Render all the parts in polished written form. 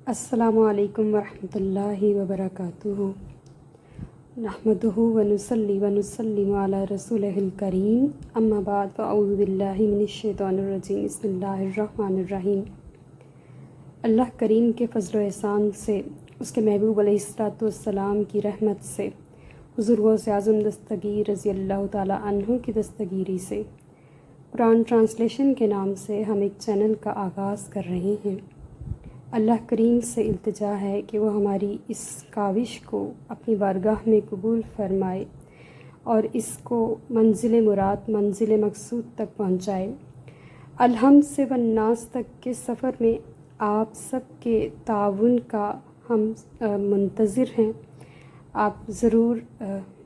السلام علیکم ورحمۃ اللہ وبرکاتہ۔ نحمدہ ونصلی ونسلم علی رسولہ الکریم، اما بعد فاعوذ باللہ من الشیطان الرجیم، بسم اللہ الرحمن الرحیم۔ اللہ کریم کے فضل و احسان سے، اس کے محبوب علیہ الصلوۃ والسلام کی رحمت سے، حضور غوث اعظم دستگیر رضی اللہ تعالی عنہ کی دستگیری سے، قرآن ٹرانسلیشن کے نام سے ہم ایک چینل کا آغاز کر رہے ہیں۔ اللہ کریم سے التجا ہے کہ وہ ہماری اس کاوش کو اپنی بارگاہ میں قبول فرمائے اور اس کو منزل مراد، منزل مقصود تک پہنچائے۔ الحمد سے والناس تک کے سفر میں آپ سب کے تعاون کا ہم منتظر ہیں۔ آپ ضرور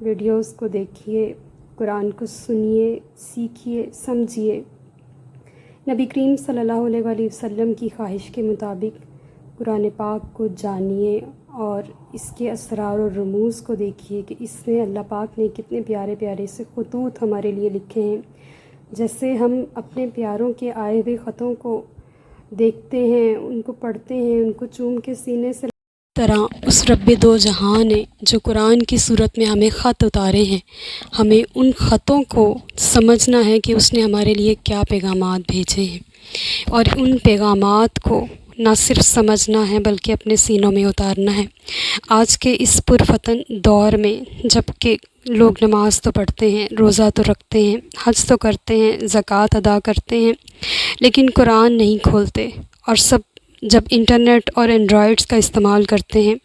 ویڈیوز کو دیکھیے، قرآن کو سنیے، سیکھیے، سمجھیے، نبی کریم صلی اللہ علیہ وآلہ وسلم کی خواہش کے مطابق قرآن پاک کو جانیے اور اس کے اسرار و رموز کو دیکھیے کہ اس میں اللہ پاک نے کتنے پیارے پیارے سے خطوط ہمارے لیے لکھے ہیں۔ جیسے ہم اپنے پیاروں کے آئے ہوئے خطوں کو دیکھتے ہیں، ان کو پڑھتے ہیں، ان کو چوم کے سینے سے، طرح اس رب دو جہاں نے جو قرآن کی صورت میں ہمیں خط اتارے ہیں، ہمیں ان خطوں کو سمجھنا ہے کہ اس نے ہمارے لیے کیا پیغامات بھیجے ہیں، اور ان پیغامات کو نہ صرف سمجھنا ہے بلکہ اپنے سینوں میں اتارنا ہے۔ آج کے اس پرفتن دور میں جب کہ لوگ نماز تو پڑھتے ہیں، روزہ تو رکھتے ہیں، حج تو کرتے ہیں، زکوٰۃ ادا کرتے ہیں، لیکن قرآن نہیں کھولتے، اور سب جب انٹرنیٹ اور اینڈرائڈس کا استعمال کرتے ہیں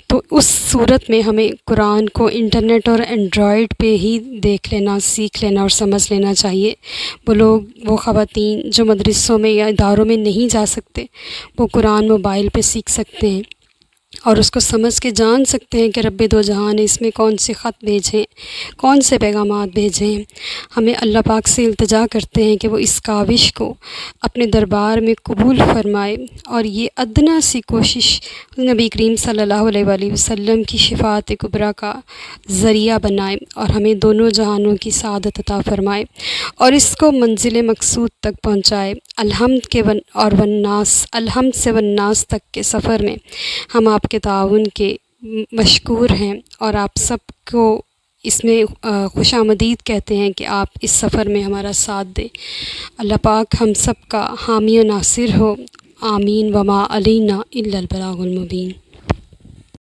تو اس صورت میں ہمیں قرآن کو انٹرنیٹ اور اینڈرائڈ پہ ہی دیکھ لینا، سیکھ لینا اور سمجھ لینا چاہیے۔ وہ لوگ، وہ خواتین جو مدرسوں میں یا اداروں میں نہیں جا سکتے، وہ قرآن موبائل پہ سیکھ سکتے ہیں اور اس کو سمجھ کے جان سکتے ہیں کہ رب دو جہاں نے اس میں کون سے خط بھیجے ہیں، کون سے پیغامات بھیجے ہیں۔ ہمیں اللہ پاک سے التجا کرتے ہیں کہ وہ اس کاوش کو اپنے دربار میں قبول فرمائے اور یہ ادنا سی کوشش نبی کریم صلی اللہ علیہ وآلہ وسلم کی شفاعت کبریٰ کا ذریعہ بنائے اور ہمیں دونوں جہانوں کی سعادت عطا فرمائے اور اس کو منزل مقصود تک پہنچائے۔ الحمد الحمد سے والناس تک کے سفر میں ہم آپ کے تعاون کے مشکور ہیں اور آپ سب کو اس میں خوش آمدید کہتے ہیں کہ آپ اس سفر میں ہمارا ساتھ دیں۔ اللہ پاک ہم سب کا حامی و ناصر ہو، آمین۔ وما علینا الا البلاغ المبین۔